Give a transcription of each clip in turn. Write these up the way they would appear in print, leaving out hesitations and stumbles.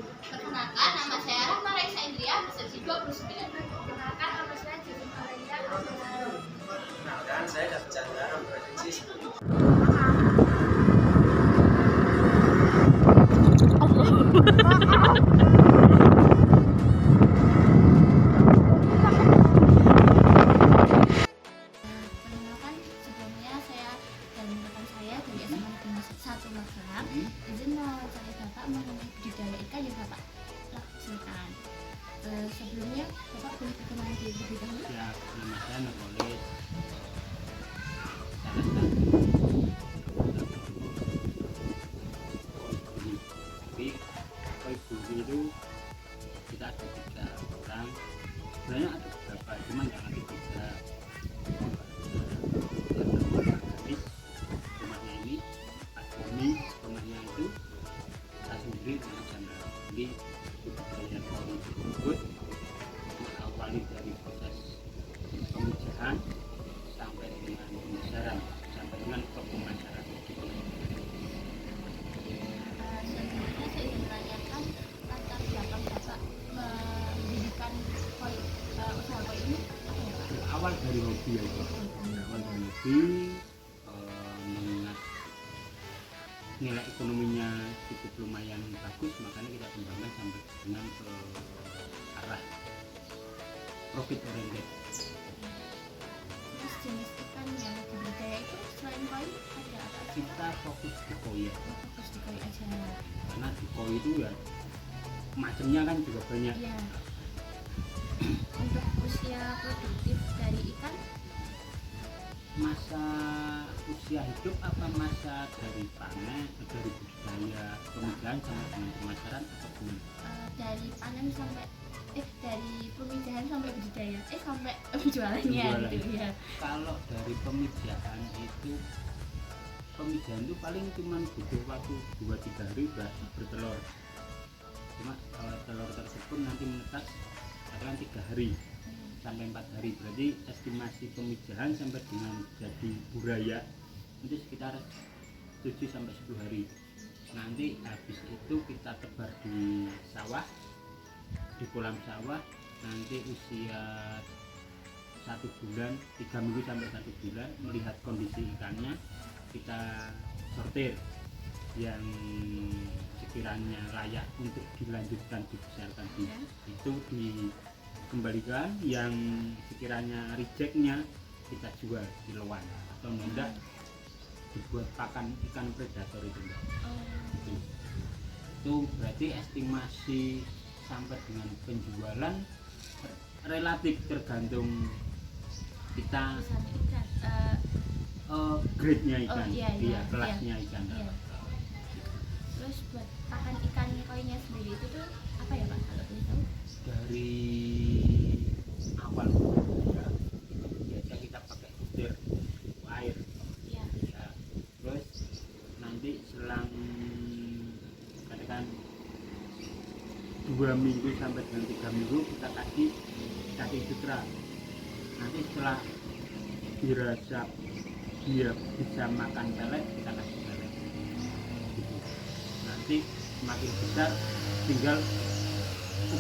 Perkenalkan, nama saya Rahma Raisa Indria, bersesi 29. Perkenalkan, nama saya Judin Aurelia Aurelia. Perkenalkan, saya David Chandra, nomor referensi 10. Perkenalkan, sebelumnya saya dan rekan saya dari SMA Negeri 1 Magelang izin mewawancari Bapak mengenai budidaya ikan yang Bapak lakukan. Sebelumnya Bapak boleh berkenalan diri terlebih dahulu. Siap, nama saya Napolis. Tapi koi bumi itu kita ada 3 orang. Sebenarnya ada beberapa, cuman jangan tiga. Gadis, rumahnya ini, Pak Bumi, rumahnya itu, saya sendiri dengan Chandra. Jadi budidaya koi tersebut awali dari proses pemijahan sampai dengan pemasaran sampai dengan pemasaran. Selanjutnya saya ingin menanyakan latar belakang Bapak mendirikan usaha koi ini apa ya Pak? Awal dari hobi aja, awal dari hobi, mengingat nilai ekonominya cukup lumayan bagus, makanya kita kembangkan sampai dengan ke arah profit oriented. Terus jenis ikan yang budidaya itu selain koi ada apa? Kita fokus di koi ya, Fokus di koi aja. karena di koi itu ya macamnya kan juga banyak. Iya. Untuk usia produktif dari ikan Masa usia hidup apa masa dari panen, dari budidaya pemijahan sampai dengan pemasaran atau gimana? dari panen sampai dari pemijahan sampai budidaya sampai penjualannya Penjualan. gitu ya. Kalau dari pemijahan itu paling cuma butuh waktu 2-3 hari udah bertelur. Cuma kalau telur tersebut nanti menetas akan 3 hari sampai 4 hari. Berarti estimasi pemijahan sampai dengan jadi buraya itu sekitar 7-10 hari. Nanti habis itu kita tebar di sawah, di kolam sawah. Nanti usia 1 bulan, 3 minggu sampai 1 bulan, melihat kondisi ikannya kita sortir yang sekiranya layak untuk dilanjutkan dibesarkan itu dikembalikan, yang sekiranya rejectnya kita jual di luar atau enggak dibuat pakan ikan predator itu enggak. Itu berarti estimasi sampai dengan penjualan relatif tergantung kita Misalnya ikan grade-nya ikan, iya, kelasnya ikan. iya. Terus buat pakan ikan koinya sendiri itu tuh apa ya Pak kalau boleh tahu? Dari awal ya, biasa kita pakai butir air Iya. ya. Terus nanti selang katakan 2 minggu sampai dengan 3 minggu kita kasih sutra. Nanti setelah dirasa dia bisa makan pelet, kita kasih pelet gitu. Nanti semakin besar tinggal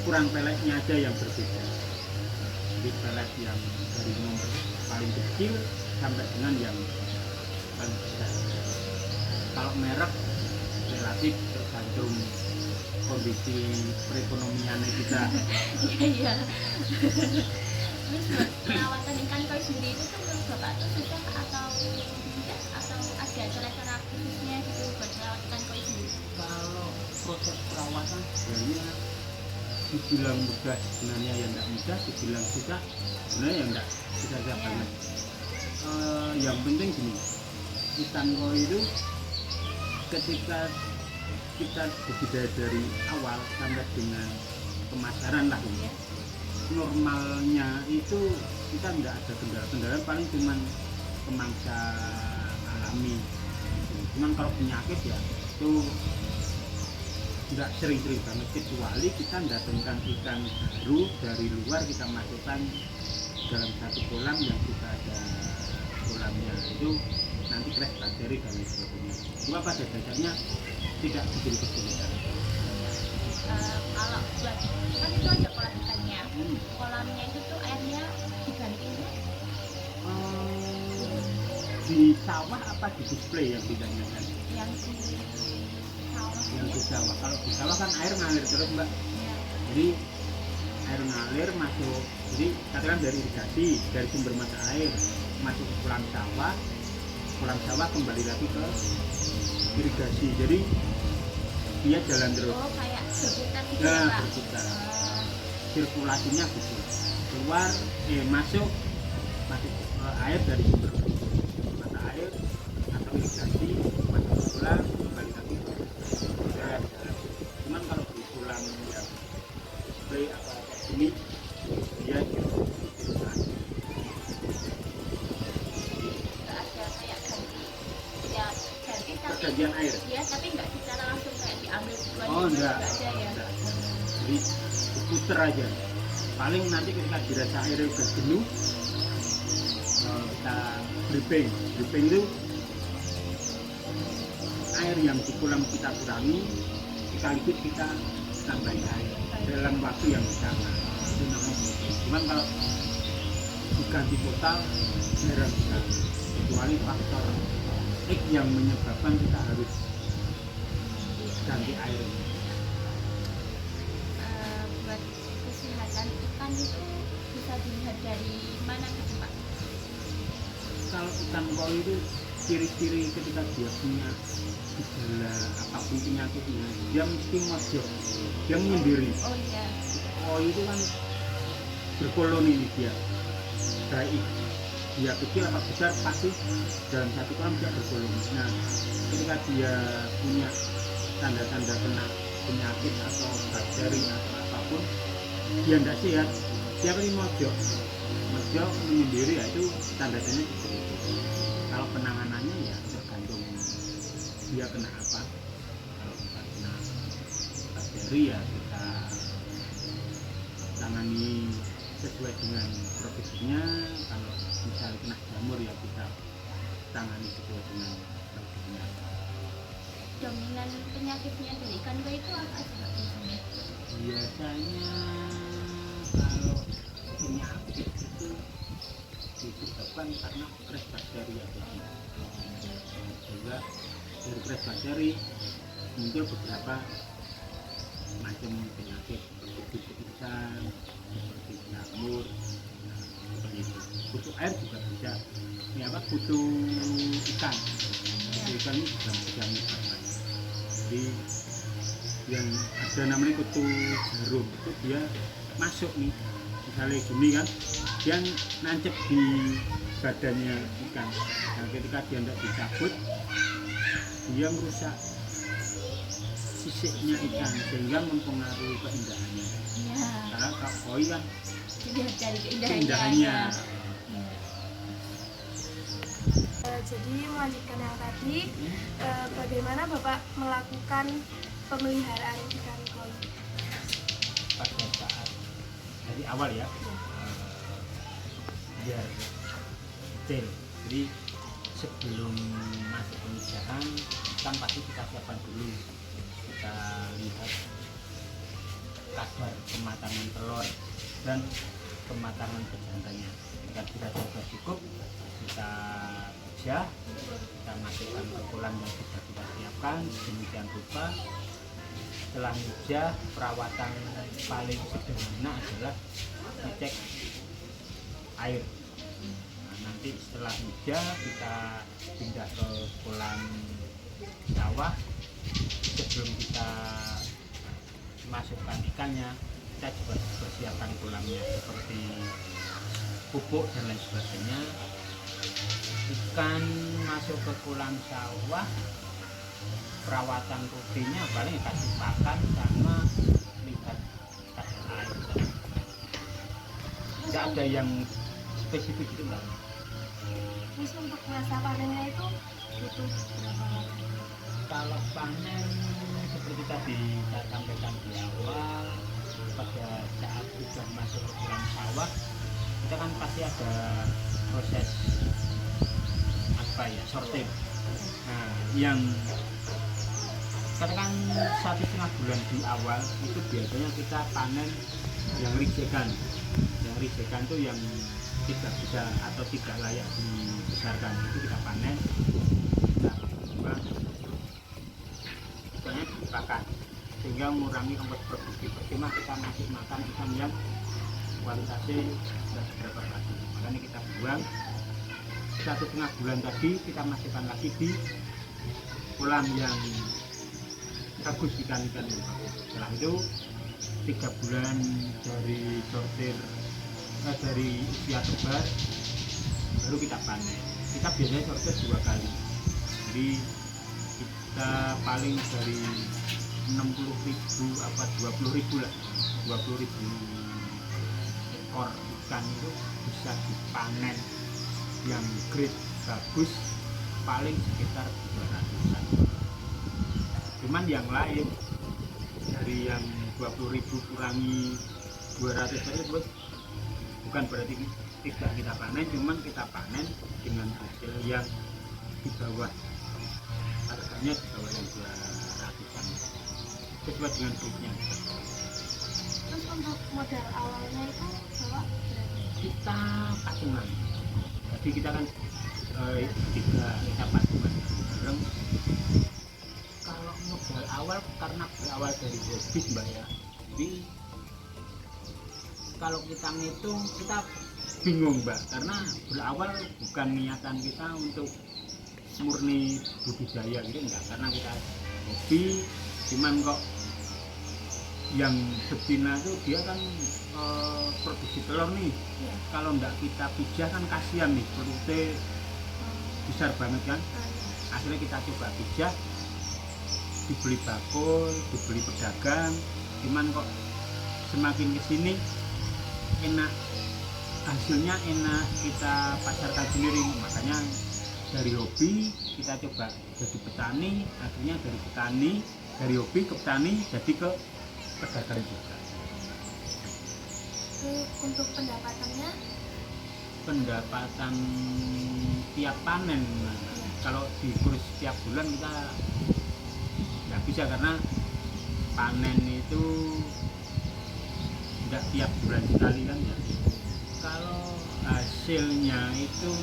ukuran peletnya aja yang berbeda. Jadi pelet yang dari nomor paling kecil sampai dengan yang paling besar. Kalau merek relatif tergantung kondisi perekonomian kita. Iya. Terus buat perawatan ikan koi sendiri itu tuh menurut Bapak tuh susah atau mudah atau ada cara-cara khususnya gitu buat perawatan ikan koi sendiri? Kalau proses perawatan sebenarnya dibilang mudah sebenarnya ya enggak mudah, dibilang susah sebenarnya ya enggak susah banget. Yang penting gini, ikan koi itu ketika kita budidaya dari awal sampai dengan pemasaran lah ini, normalnya itu kita enggak ada kendala-kendala, paling cuman pemangsa alami gitu. Cuman kalau penyakit ya itu enggak sering-sering banget, kecuali kita mendatangkan ikan baru dari luar, kita masukkan dalam satu kolam yang sudah ada kolamnya, itu nanti crash bakteri dan lain sebagainya. Cuma pada dasarnya tidak begitu kesulitan. kalau buat kan itu ada kolam ikannya, kolamnya itu tuh airnya digantinya Di sawah apa di display yang ditanyakan? yang di sawah Yang ya. di sawah. Kalau di sawah kan air ngalir terus mbak. Ya. Jadi air ngalir masuk. Jadi katakan dari irigasi, dari sumber mata air masuk ke kolam sawah kembali lagi ke irigasi. Jadi dia jalan terus. Oh kayak berputar gitu ya Nah, Pak. berputar. Sirkulasinya gitu. Keluar, masuk air dari sumber mata air atau irigasi masuk ke kolam kembali lagi ke jalan. Cuman kalau di kolam yang display atau kayak gini dia sirkulasi. Nggak ada kayak ganti ya ganti tapi Pergantian air. ya tapi nggak secara langsung kayak diambil dua Oh enggak. ada ya. Enggak. Jadi diputer aja. Paling nanti ketika dirasa airnya udah jenuh, kita dripping. Dripping itu air yang di kolam kita kurangi, sekaligus kita tambahin air dalam waktu yang sama. Itu namanya dripping. Cuman kalau diganti total, jarang sekali. Kecuali faktor X yang menyebabkan kita harus ganti air. Buat kesehatan ikan itu bisa dilihat dari mana gitu Pak? Kalau ikan koi itu ciri-ciri ketika dia punya gejala apapun penyakitnya, dia mesti mojok, dia menyendiri. Oh iya. Koi itu kan berkoloni nih dia, baik dia kecil apa besar pasti dalam satu kolam dia berkoloni. Nah ketika dia punya tanda-tanda kena penyakit atau bakteri atau apapun, dia tidak sehat, dia akan mojok menyendiri, ya itu tanda-tandanya seperti itu. Kalau penanganannya ya tergantung dia kena apa. Kalau kita kena bakteri ya kita tangani sesuai dengan prosedurnya. Kalau misalnya kena jamur ya kita tangani sesuai dengan prosedurnya. Dominan penyakitnya dari ikan koi itu apa sih Pak biasanya? Biasanya kalau penyakit itu disebabkan karena crash bakteri ya, sehingga dari crash bakteri muncul beberapa macam penyakit seperti kutu-kutusan, seperti jamur, seperti itu. Kutu air juga bisa. Ini apa? Kutu ikan. Kutu ikan ini juga bisa menyebabkan. Jadi yang ada namanya kutu jarum itu dia masuk nih, misalnya gini kan, dia nancep di badannya ikan. Nah ketika dia tidak dicabut, dia merusak sisiknya ikan sehingga mempengaruhi keindahannya. Iya. Karena kalau koi kan Dilihat dari keindahannya. keindahannya. Jadi melanjutkan yang tadi, bagaimana Bapak melakukan pemeliharaan ikan koi? Pada saat dari awal ya, biar detail. Jadi sebelum masuk pemijahan kan pasti kita siapkan dulu, kita lihat kadar kematangan telur dan kematangan pejantannya. Jika dirasa sudah cukup, kita pijah, kita masukkan ke kolam yang sudah kita siapkan demikian rupa. Setelah pijah, perawatan paling sederhana adalah ngecek air. Nah, nanti setelah pijah kita pindah ke kolam sawah. Sebelum kita masukkan ikannya, kita juga persiapkan kolamnya seperti pupuk dan lain sebagainya. Ikan masuk ke kolam sawah, perawatan rutinnya paling kasih pakan sama lihat kadar air. Tidak ada yang spesifik itu mbak. Terus untuk masa panennya itu butuh berapa lama? Kalau panen seperti tadi saya sampaikan di awal, pada saat sudah masuk ke kolam sawah, kita kan pasti ada proses apa ya, sortir. Nah, yang katakan 1,5 bulan di awal itu biasanya kita panen yang rijekan. Yang rijekan itu yang tidak bisa atau tidak layak dibesarkan, itu kita panen, kita buang, banyak dipakan sehingga mengurangi ongkos produksi. Percuma kita masih makan ikan yang kualitasnya sudah seberapa lagi, makanya kita buang. 1,5 bulan tadi kita masukkan lagi di kolam yang bagus, ikan-ikan yang bagus. Setelah itu 3 bulan dari sortir dari usia tebar baru kita panen. Kita biasanya sortir 2 kali, jadi kita paling dari 60.000 apa 20.000 lah, 20.000 ekor ikan itu bisa dipanen yang grade bagus paling sekitar 200-an. Cuman yang lain dari yang 20.000 kurangi 200 saja bos, bukan berarti tidak kita panen, cuman kita panen dengan hasil yang di bawah, harganya di bawah yang 200-an sesuai dengan grade-nya. Terus untuk modal awalnya itu Bapak berapa? Kita patungan, jadi kita kan kita patungan bareng. Kalau modal awal karena berawal dari hobi mbak ya, jadi kalau kita ngitung kita bingung mbak, karena berawal bukan niatan kita untuk murni budidaya gitu enggak, karena kita hobi. Cuman kok yang betina itu dia kan produksi telur nih, kalau enggak kita pijah kan kasihan nih, perutnya besar banget kan. Akhirnya kita coba pijah, dibeli bakul, dibeli pedagang. Cuman kok semakin kesini enak, hasilnya enak, kita pasarkan sendiri. Makanya dari hobi kita coba jadi petani, akhirnya dari petani, dari hobi ke petani, jadi ke pedagang juga. Untuk pendapatannya Pendapatan tiap panen, kalau dikurus tiap bulan kita nggak bisa, karena panen itu tidak tiap bulan sekali kan ya. Kalau hasilnya itu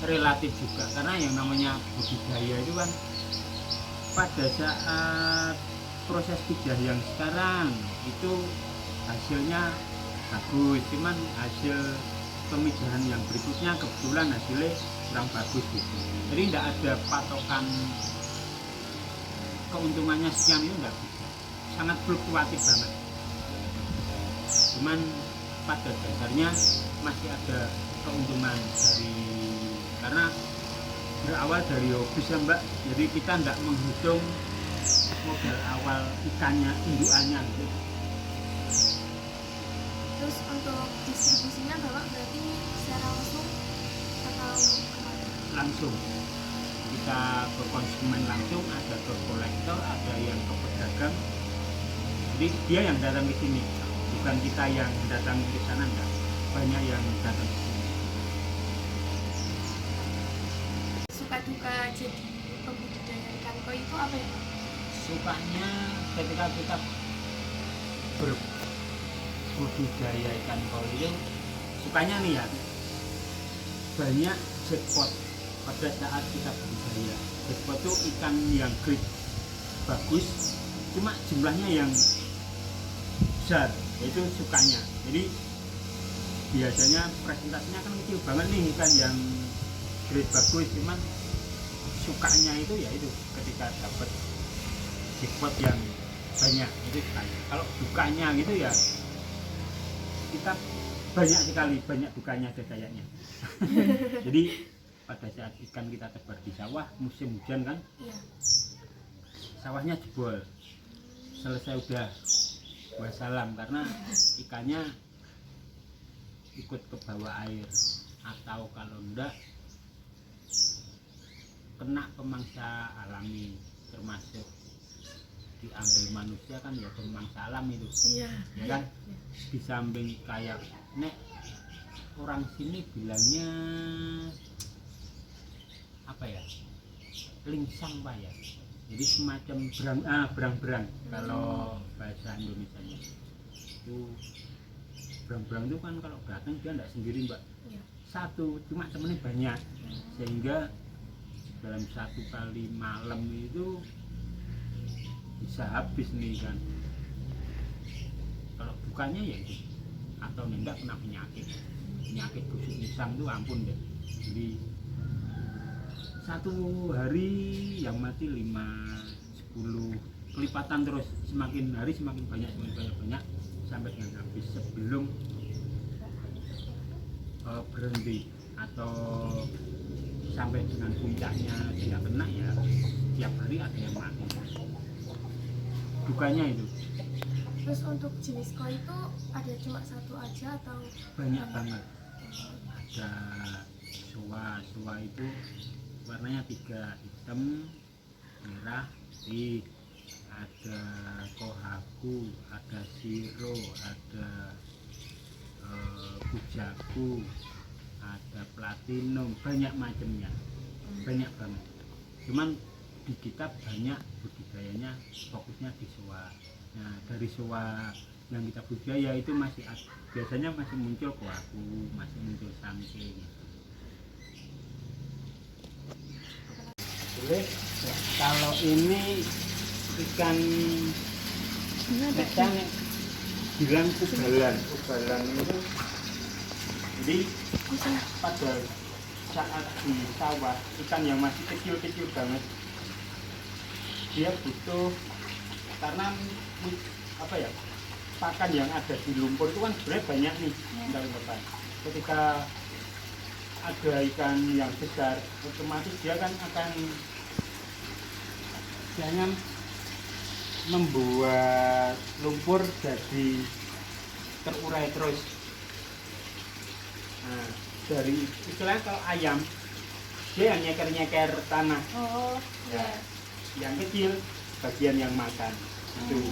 relatif juga, karena yang namanya budidaya itu kan pada saat proses pijah yang sekarang itu hasilnya bagus, cuman hasil pemijahan yang berikutnya kebetulan hasilnya kurang bagus gitu. Jadi tidak ada patokan keuntungannya sekian, itu nggak bisa, sangat fluktuatif banget. Cuman pada dasarnya masih ada keuntungan dari, karena berawal dari hobi ya mbak, jadi kita tidak menghitung modal awal ikannya, indukannya gitu. terus untuk distribusinya Bapak berarti secara langsung atau kemana? Langsung kita ke konsumen langsung, ada ke kolektor, ada yang ke pedagang. Jadi dia yang datang ke sini, bukan kita yang datang ke sana, enggak. Banyak yang datang ke sini. Suka duka jadi pembudidaya ikan koi itu apa ya Pak? Sukanya ketika kita berbudidaya ikan koi itu, sukanya nih ya, banyak jackpot pada saat kita budidaya. Jackpot itu ikan yang grade bagus, cuma jumlahnya yang besar, itu sukanya. Jadi biasanya presentasinya kan kecil banget nih ikan yang grade bagus, cuman sukanya itu ya itu ketika dapat jackpot yang banyak, itu sukanya. Kalau dukanya gitu ya kita banyak sekali, banyak dukanya ada kayaknya. Jadi pada saat ikan kita tebar di sawah musim hujan kan, Iya. sawahnya jebol, selesai udah wassalam, karena ikannya ikut ke bawah air, atau kalau enggak kena pemangsa alami, termasuk diambil manusia kan ya pemangsa alam itu. Iya. Ya kan, di samping kayak nek orang sini bilangnya apa ya, lingsang pak ya, Jadi semacam berang-berang kalau bahasa Indonesianya. Itu berang-berang itu kan kalau datang dia enggak sendiri Mbak. Iya. Satu, cuma temennya banyak. Sehingga dalam satu kali malam itu bisa habis nih kan. Kalau bukannya ya itu, atau enggak kena penyakit busuk nisam itu ampun deh. Jadi satu hari yang mati 5, 10 kelipatan terus, semakin hari semakin banyak sampai dengan habis sebelum berhenti atau sampai dengan puncaknya dia kena ya tiap hari ada yang mati. Dukanya itu Terus untuk jenis koi itu ada cuma satu aja atau banyak banget. Ada soa itu warnanya 3, hitam, merah, putih. Ada kohaku, ada siro, ada bujaku, ada platinum, banyak macamnya, banyak banget. Cuman di kita banyak budidayanya fokusnya di soa. Nah dari soa yang kita budidaya itu biasanya masih muncul kohaku, masih muncul sangke gitu. Boleh. Kalau ini ikan kecang bilang ubalan itu jadi pada saat di sawah ikan yang masih kecil banget dia butuh karena apa ya pakan yang ada di lumpur itu kan sebenarnya banyak nih teman-teman. Ketika ada ikan yang besar otomatis dia kan akan jangan membuat lumpur jadi terurai terus. Nah, dari istilahnya kalau ayam dia yang nyeker tanah. Oh, Ya, yang kecil bagian yang makan itu.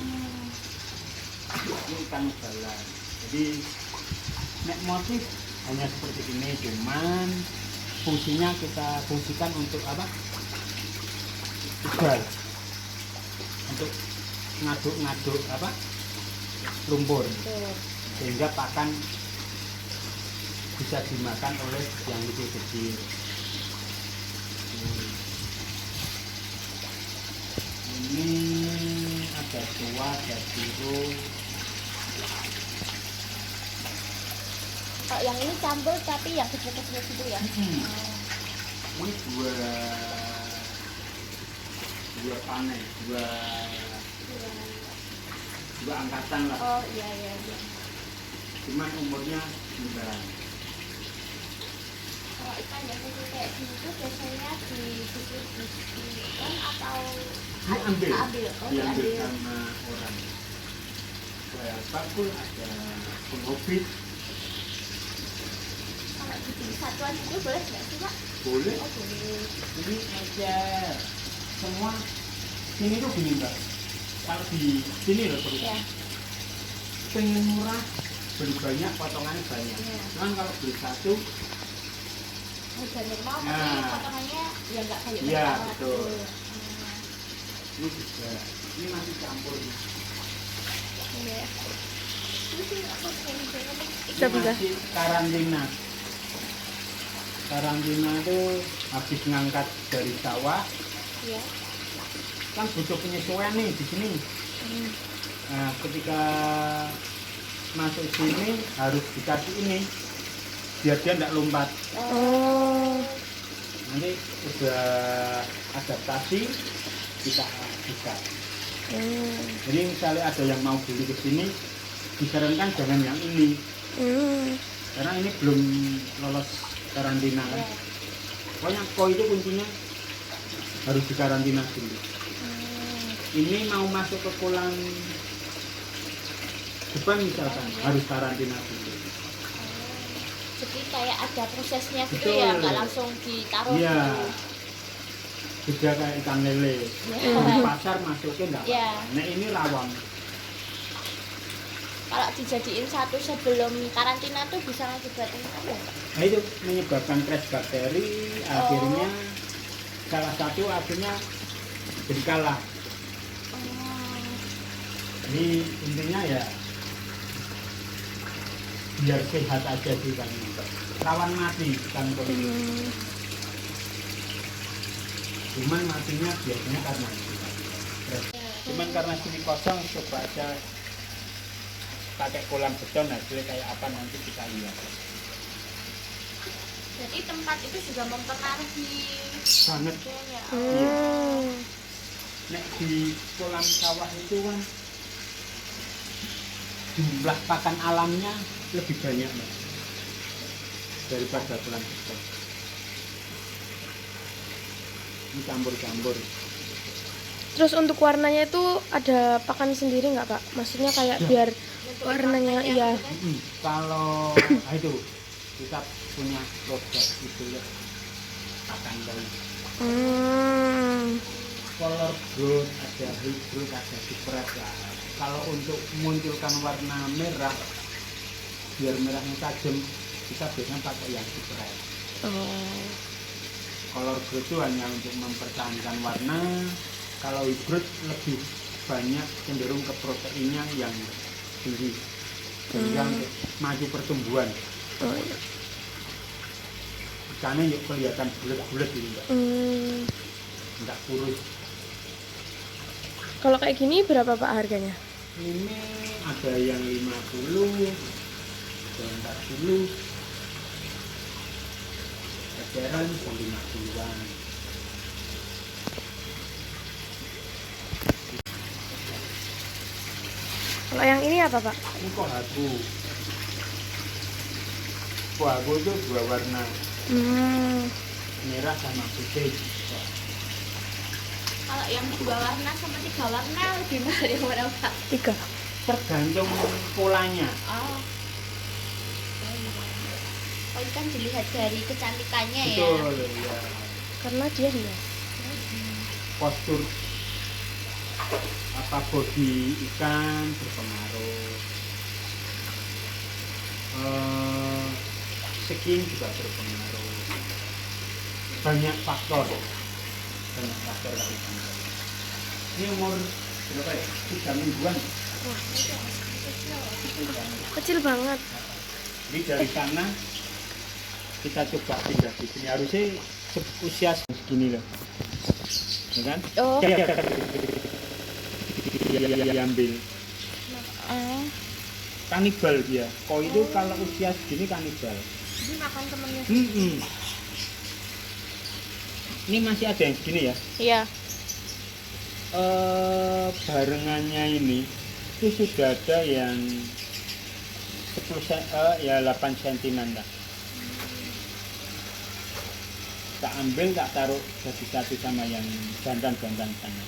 Ini ikan ubalan. Jadi nek motif hanya seperti ini, cuman fungsinya kita fungsikan untuk apa? Ubal. Untuk ngaduk apa lumpur sehingga pakan bisa dimakan oleh yang kecil. Ini ada tua, ada biru. Kalau yang ini campur tapi yang kecil-kecil gitu ya. Ini dua panen, dua angkatan lah. Oh iya. Cuman umurnya 9. Kalau ikan yang kecil kayak gini tuh biasanya didistribusikan atau Diambil diambil. sama orang. Kayak bakul ada penghobi. Kalau dibeli satuan itu boleh nggak sih Pak? Boleh. Oh boleh. Ini aja semua sini tuh gini Mbak. Kalau di sini loh terus. Ya. Pengen murah beli banyak potongannya banyak. Iya. Cuman kalau beli satu Udah normal tapi Nah. potongannya ya nggak kayak Iya, banget. betul. ini juga ini masih campur. Iya. Ini sih aku pengen banget. Ini masih karantina. Karantina itu habis ngangkat dari sawah Iya. kan butuh penyesuaian nih di sini. Nah, ketika masuk sini harus dikasih ini biar dia tidak lompat. Nanti udah adaptasi kita buka. Jadi misalnya ada yang mau beli ke sini disarankan jangan yang ini karena ini belum lolos karantina kan. Pokoknya koi itu kuncinya harus dikarantina dulu. Ini mau masuk ke kolam depan misalkan harus karantina dulu. Jadi kayak ada prosesnya gitu Betul. ya, nggak langsung ditaruh Iya. gitu. Juga kayak ikan lele. Iya. Di pasar masuknya enggak Iya. apa-apa. Nah ini rawang. Kalau dijadiin satu sebelum karantina tuh bisa ngakibatin apa ya? Nah itu menyebabkan crash bakteri, akhirnya salah satu akhirnya jadi kalah. Oh. Ini intinya ya biar sehat aja sih kan, rawan mati kan polio. Cuman matinya biasanya karena itu. Cuman karena sini kosong, coba aja pakai kolam beton, hasilnya kayak apa nanti kita lihat. Jadi tempat itu juga mempengaruhi Banget. ya. Nek di kolam sawah itu kan jumlah pakan alamnya lebih banyak Mas, daripada kolam beton. Ini campur-campur. Terus untuk warnanya itu ada pakan sendiri nggak Kak? Maksudnya kayak Ya. biar warnanya iya. Kalau itu kita punya produk itu ya pakan dari color growth, ada hybrid, ada spread lah. Kalau untuk memunculkan warna merah biar merahnya tajam, kita biasanya pakai yang spread. Oh. Color growth itu hanya untuk mempertahankan warna. Kalau hybrid lebih banyak cenderung ke proteinnya yang tinggi, sehingga untuk maju pertumbuhan. Oh, iya. Ikannya yuk kelihatan bulat-bulat gitu, enggak kurus. Kalau kayak gini berapa Pak harganya? Ini ada yang 50, ada yang 40, eceran 50-an. Kalau yang ini apa Pak? Ini kohaku. Kohaku itu dua warna, merah sama putih. Kalau yang 2 warna sama 3 warna lebih mahal yang mana Pak? 3. Tergantung polanya. Oh. Oh, kan dilihat dari kecantikannya ya. Betul ya. Karena dia hias. Postur apa bodi ikan berpengaruh. Skin juga berpengaruh. Banyak faktor. Dari sana. Ini umur berapa ya? 3 mingguan. Kecil banget. Jadi dari sana kita coba pindah di sini, harusnya usia segini loh, ya kan? Oh. Diambil kanibal dia. Koi itu kalau usia segini kanibal. Jadi makan temennya. Ini masih ada yang segini ya. Iya. Barengannya ini itu sudah ada yang 8 cm lah. Tak ambil, tak taruh jadi satu sama yang jantan-jantan sana.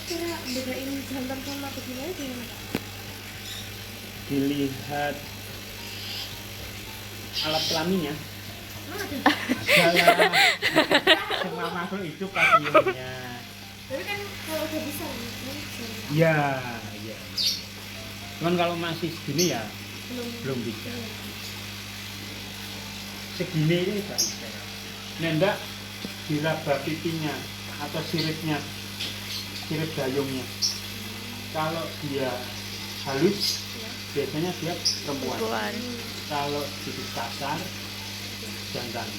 Kira bedain jantan sama betina gimana Pak? Dilihat alat kelaminnya. Ada. Adalah semua makhluk hidup pastinya. Tapi kan kalau udah bisa Ya, ya. Cuman kalau masih segini ya belum bisa. Segini ini nggak bisa. Nendak diraba pipinya atau siripnya, sirip dayungnya. Kalau dia halus, biasanya dia perempuan. Kalau sedikit kasar, jantan.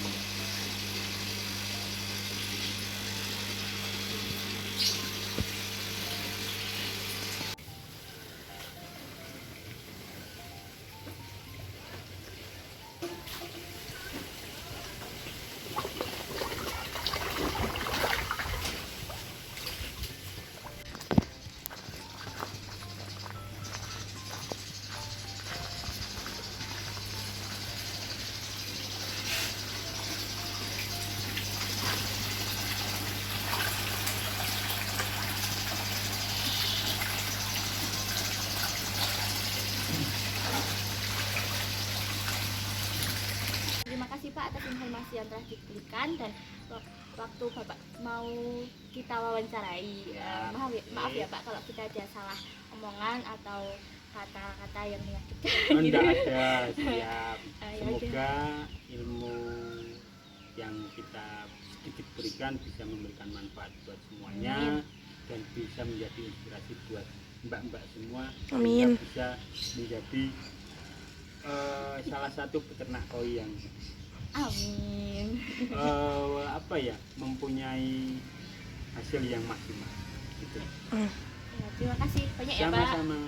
Terima kasih Pak atas informasi yang telah diberikan dan waktu Bapak mau kita wawancarai. Maaf ya Pak kalau kita ada salah omongan atau kata-kata yang menyakitkan. Enggak ada, siap. Ya Semoga ilmu yang kita sedikit berikan bisa memberikan manfaat buat semuanya dan bisa menjadi inspirasi buat mbak-mbak semua. Amin. Sehingga bisa menjadi salah satu peternak koi yang Amin. apa ya, mempunyai hasil yang maksimal gitu. Ya, terima kasih banyak ya Pak. Sama-sama.